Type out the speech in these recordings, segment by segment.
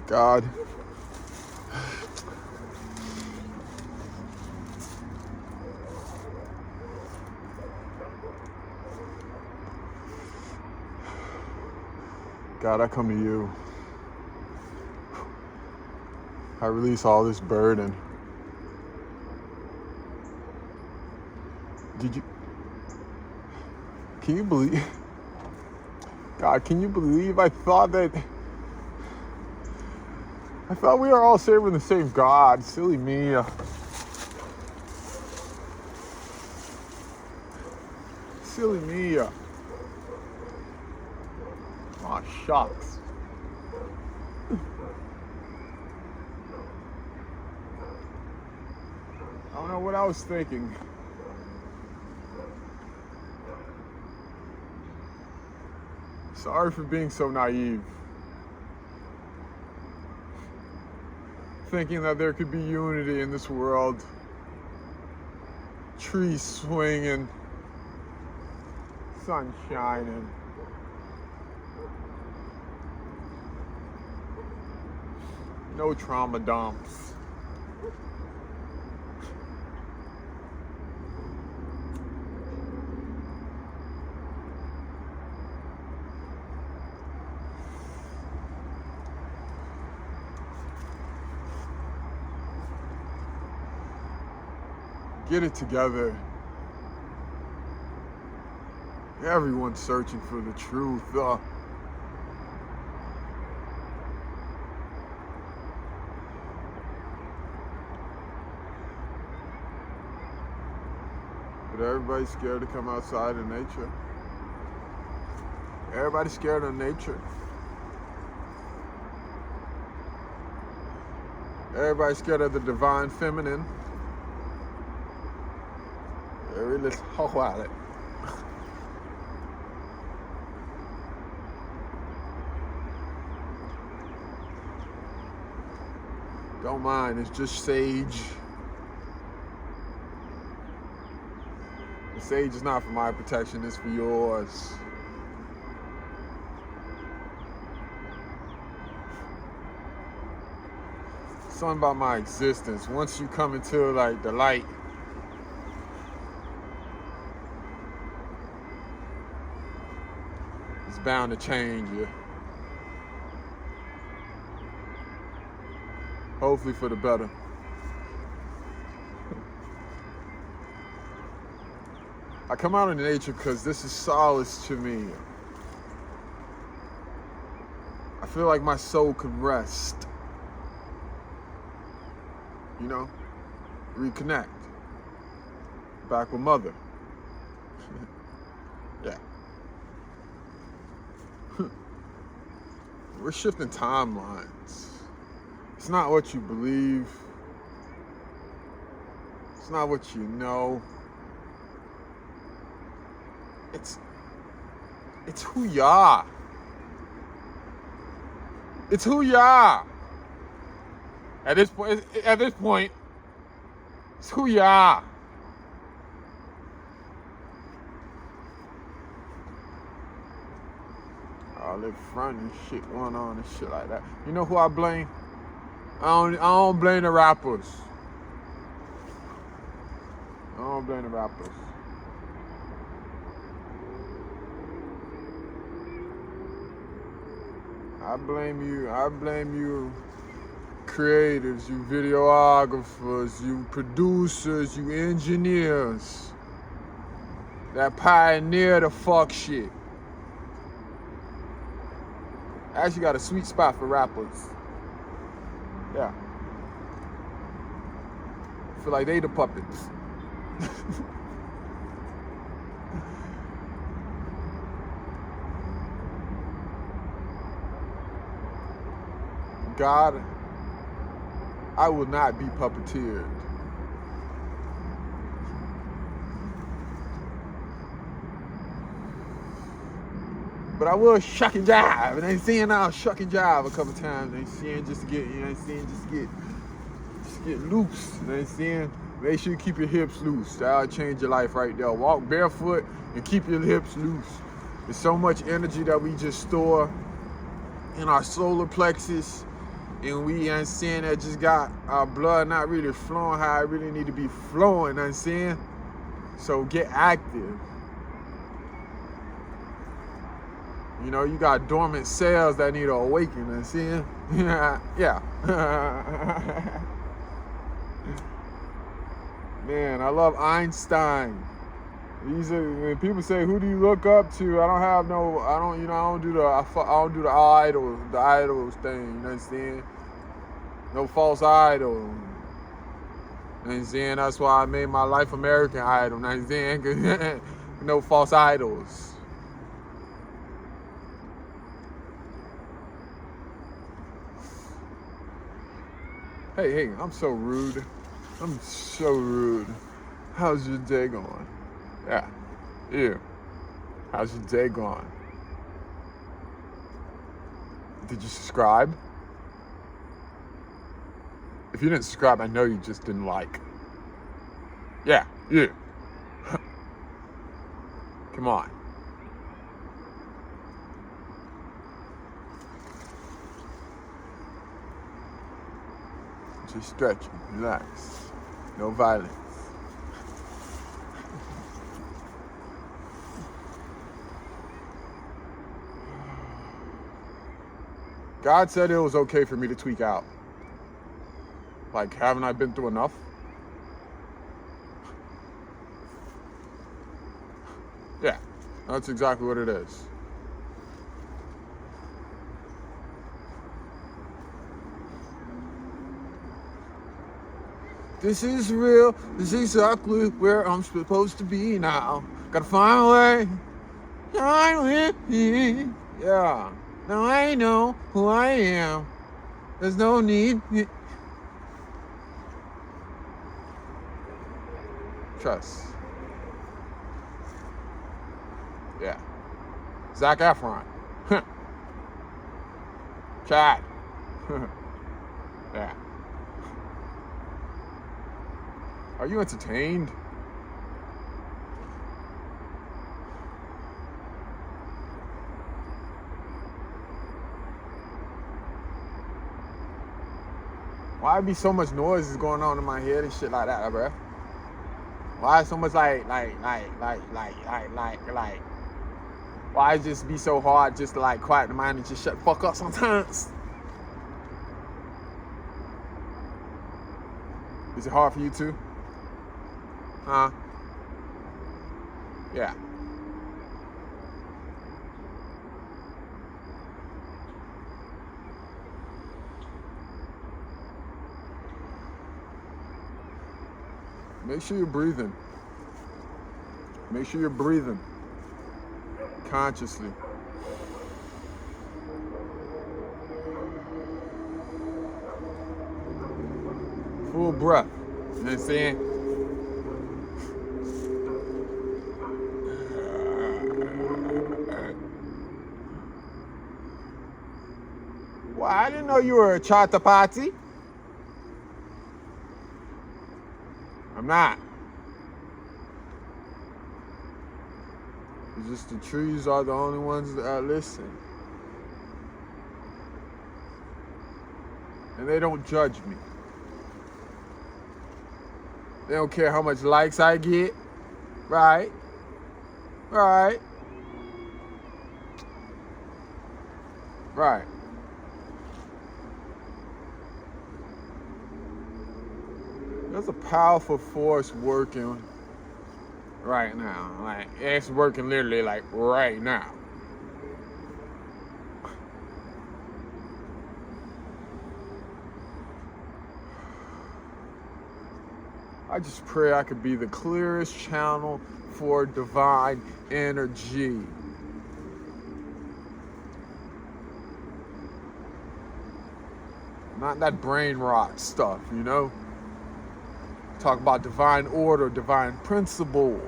God. God, I come to you. I release all this burden. Can you believe, God, can you believe I thought we were all serving the same God. Silly me. Silly me. Aw, shucks. I don't know what I was thinking. Sorry for being so naive. Thinking that there could be unity in this world. Trees swinging. Sun shining. No trauma dumps. Get it together. Everyone's searching for the truth. But everybody's scared to come outside in nature. Everybody's scared of nature. Everybody's scared of the divine feminine. Let's hoe at it. Don't mind, it's just sage. The sage is not for my protection, it's for yours. Something about my existence. Once you come into like the light, it's bound to change you. Hopefully for the better. I come out in nature because this is solace to me. I feel like my soul can rest. You know? Reconnect. Back with mother. Yeah. We're shifting timelines. It's not what you believe. It's not what you know. It's who you are. It's who you are. At this point, it's who you are. All that front and shit going on and shit like that. You know who I blame? I don't blame the rappers. I don't blame the rappers. I blame you creators, you videographers, you producers, you engineers that pioneer the fuck shit. I actually got a sweet spot for rappers. Yeah. I feel like they the puppets. God, I will not be puppeteered. But I will shuck and jive. And they saying I'll shuck and jive a couple times. They saying just to get, you know what I'm saying, just get loose. You know what I'm saying? Make sure you keep your hips loose. That'll change your life right there. Walk barefoot and keep your hips loose. There's so much energy that we just store in our solar plexus, And we, you know what I'm saying, that just got our blood not really flowing how it really need to be flowing, you know what I'm saying? So get active. You know, you got dormant cells that need to awaken, you know what I'm saying? Yeah. Man, I love Einstein. When people say, "Who do you look up to?" I don't do the idols thing. You know what I'm saying? No false idol. You know what I'm saying? That's why I made my life American Idol. You know what I'm saying? No false idols. Hey, I'm so rude. I'm so rude. How's your day going? Yeah. You. How's your day going? Did you subscribe? If you didn't subscribe, I know you just didn't like. Yeah, you. Come on. Just stretching, relax. No violence. God said it was okay for me to tweak out. Like, haven't I been through enough? Yeah, that's exactly what it is. This is real. This is exactly where I'm supposed to be now. Gotta find a way. Shine with me. Yeah. Now I know who I am. There's no need. Trust. Yeah. Zac Efron. Chad. Yeah. Are you entertained? Why be so much noise is going on in my head and shit like that, bro? Why so much like? Why it just be so hard just to like quiet the mind and just shut the fuck up sometimes? Is it hard for you too? Huh? Yeah. Make sure you're breathing. Make sure you're breathing consciously. Full breath. You know what I'm saying? Well, I didn't know you were a Chhatrapati. I'm not. It's just the trees are the only ones that listen. And they don't judge me. They don't care how much likes I get. Right? Right. Right. There's a powerful force working right now. Like, it's working literally like right now. I just pray I could be the clearest channel for divine energy. Not that brain rot stuff, you know? Talk about divine order, divine principle.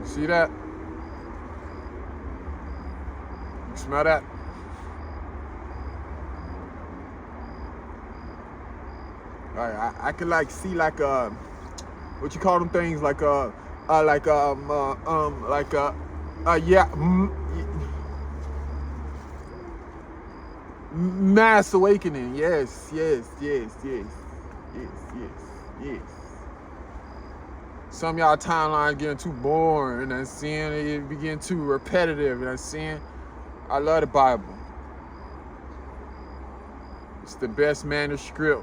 See that? You smell that? I could like see like what you call them things like yeah, mass awakening. Yes, yes, yes, yes, yes, yes, yes. Some of y'all timelines getting too boring, you know what I'm saying? It be getting too repetitive, you know what I'm saying? I love the Bible. It's the best manuscript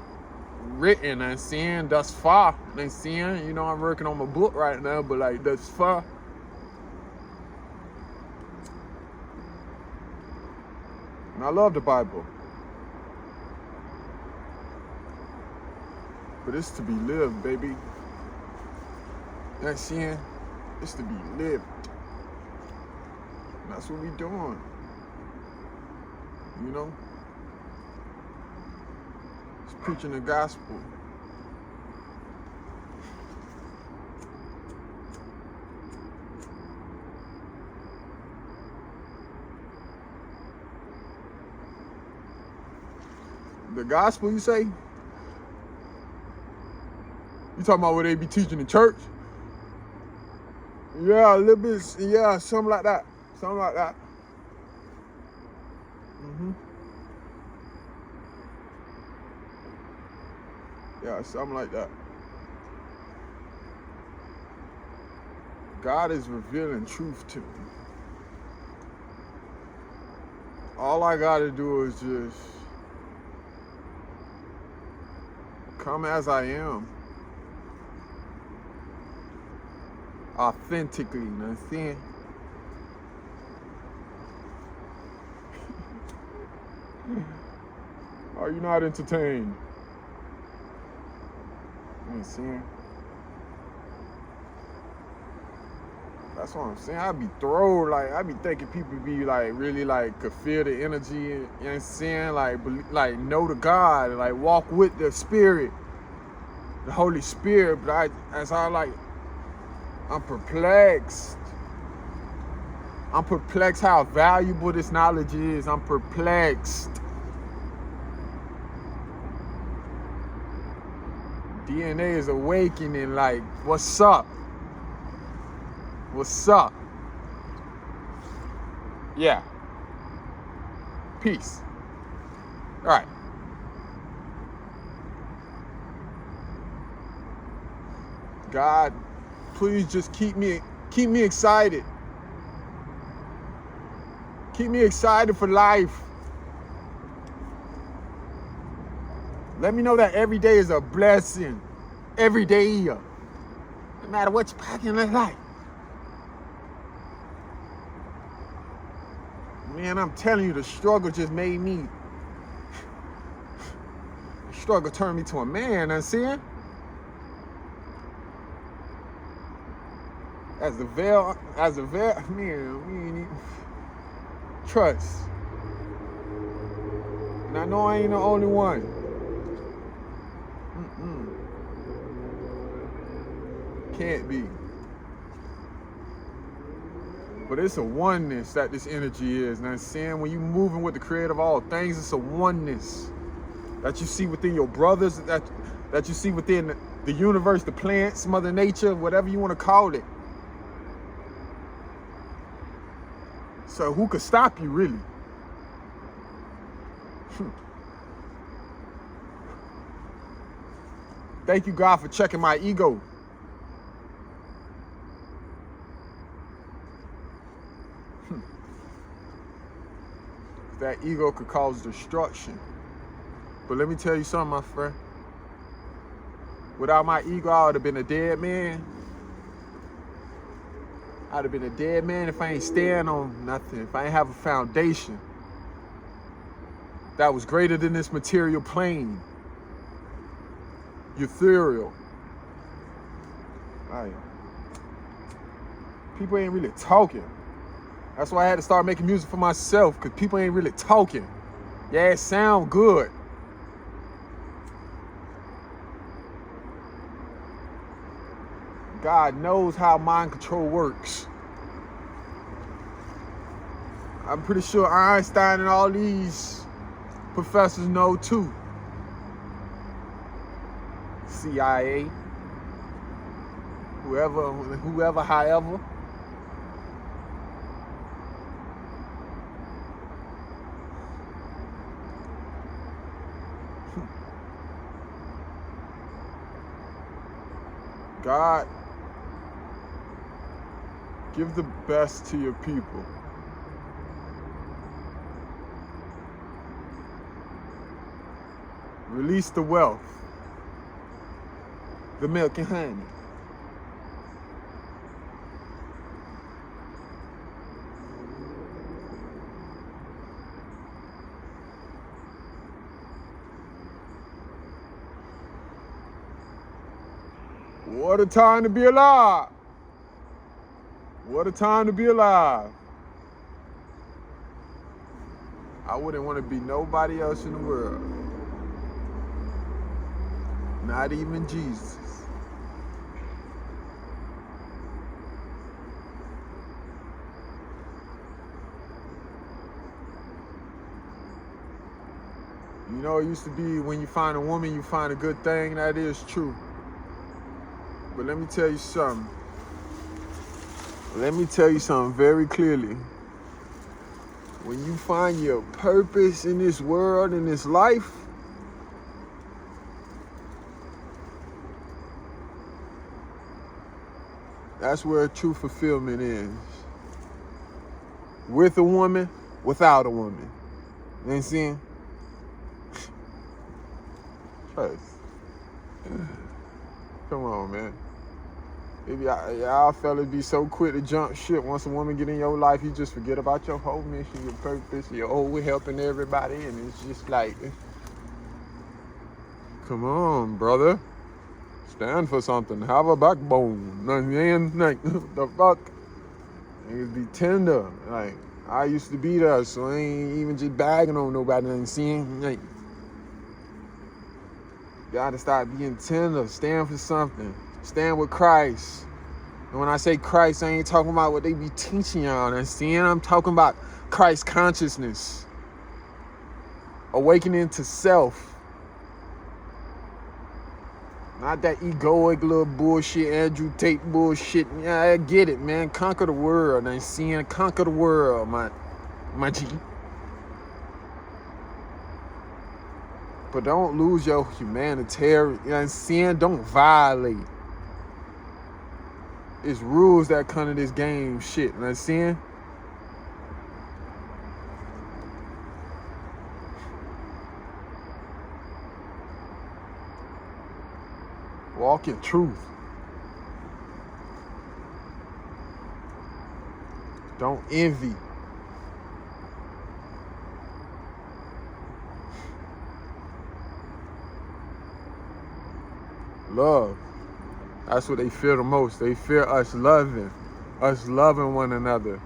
written, you know what I'm saying, thus far, you know what I'm saying? You know, I'm working on my book right now, but like thus far. And I love the Bible. But it's to be lived, baby. You know what I'm saying? It's to be lived. And that's what we doing. You know? It's preaching the gospel. The gospel, you say? You talking about what they be teaching in church? Yeah, a little bit, yeah, something like that. Something like that. Yeah, something like that. God is revealing truth to me. All I gotta do is just come as I am. Authentically, you know what I'm saying? Are you not entertained? You know what I'm saying? That's what I'm saying. I be thrown, like, I be thinking people be like, really like, could feel the energy, you know what I'm saying? Like know the God, like walk with the Spirit, the Holy Spirit. But I'm perplexed. I'm perplexed how valuable this knowledge is. I'm perplexed. DNA is awakening, like, what's up? What's up? Yeah. Peace. All right. God, please just keep me excited. Keep me excited for life. Let me know that every day is a blessing. Every day. No matter what you're packing in life. Man, I'm telling you, the struggle just made me. The struggle turned me to a man, I'm seeing? As the veil, man, trust. And I know I ain't the only one. Can't be. But it's a oneness that this energy is. Now, saying when you moving with the creator of all things, it's a oneness that you see within your brothers, that you see within the universe, the plants, Mother Nature, whatever you want to call it. So who could stop you, really? Thank you, God, for checking my ego. That ego could cause destruction. But let me tell you something, my friend. Without my ego, I would have been a dead man. I'd have been a dead man if I ain't stand on nothing, if I ain't have a foundation that was greater than this material plane. Ethereal. Right. People ain't really talking. That's why I had to start making music for myself, because people ain't really talking. Yeah, it sound good. God knows how mind control works. I'm pretty sure Einstein and all these professors know too. CIA, whoever, however. God, give the best to your people. Release the wealth, the milk and honey. What a time to be alive. What a time to be alive. I wouldn't want to be nobody else in the world. Not even Jesus. You know, it used to be when you find a woman, you find a good thing. That is true. But let me tell you something. Let me tell you something very clearly. When you find your purpose in this world, in this life, that's where true fulfillment is. With a woman, without a woman. You know what I'm saying? Trust. Come on, man. Maybe y'all fellas be so quick to jump ship. Once a woman get in your life, you just forget about your whole mission, your purpose, your always helping everybody, and it's just like, come on, brother. Stand for something. Have a backbone. Like, the fuck? Niggas be tender. Like, I used to be there, so I ain't even just bagging on nobody. Ain't seeing. Like, gotta start being tender. Stand for something. Stand with Christ. And when I say Christ, I ain't talking about what they be teaching y'all. Understand? I'm talking about Christ consciousness. Awakening to self. Not that egoic little bullshit, Andrew Tate bullshit. Yeah, I get it, man. Conquer the world. And seeing conquer the world, my G. But don't lose your humanitarian, you know what I'm saying? Don't violate. It's rules that come to this game shit, you know what I'm saying? Walk in truth. Don't envy. Love. That's what they fear the most. They fear us loving one another.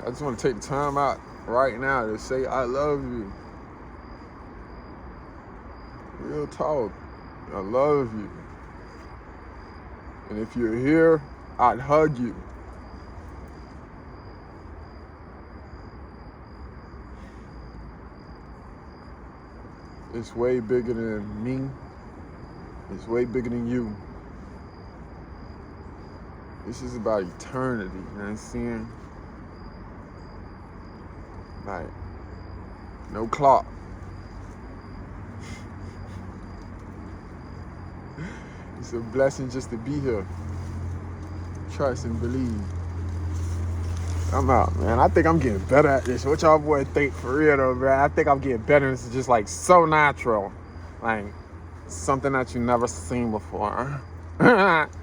I just want to take the time out right now to say I love you. Real talk. I love you. And if you're here, I'd hug you. It's way bigger than me. It's way bigger than you. This is about eternity, you know what I'm saying? Like, no clock. It's a blessing just to be here. Trust and believe. I'm out, man. I think I'm getting better at this. What y'all boys think for real though, man? I think I'm getting better. This is just like so natural. Like something that you never seen before. Yeah.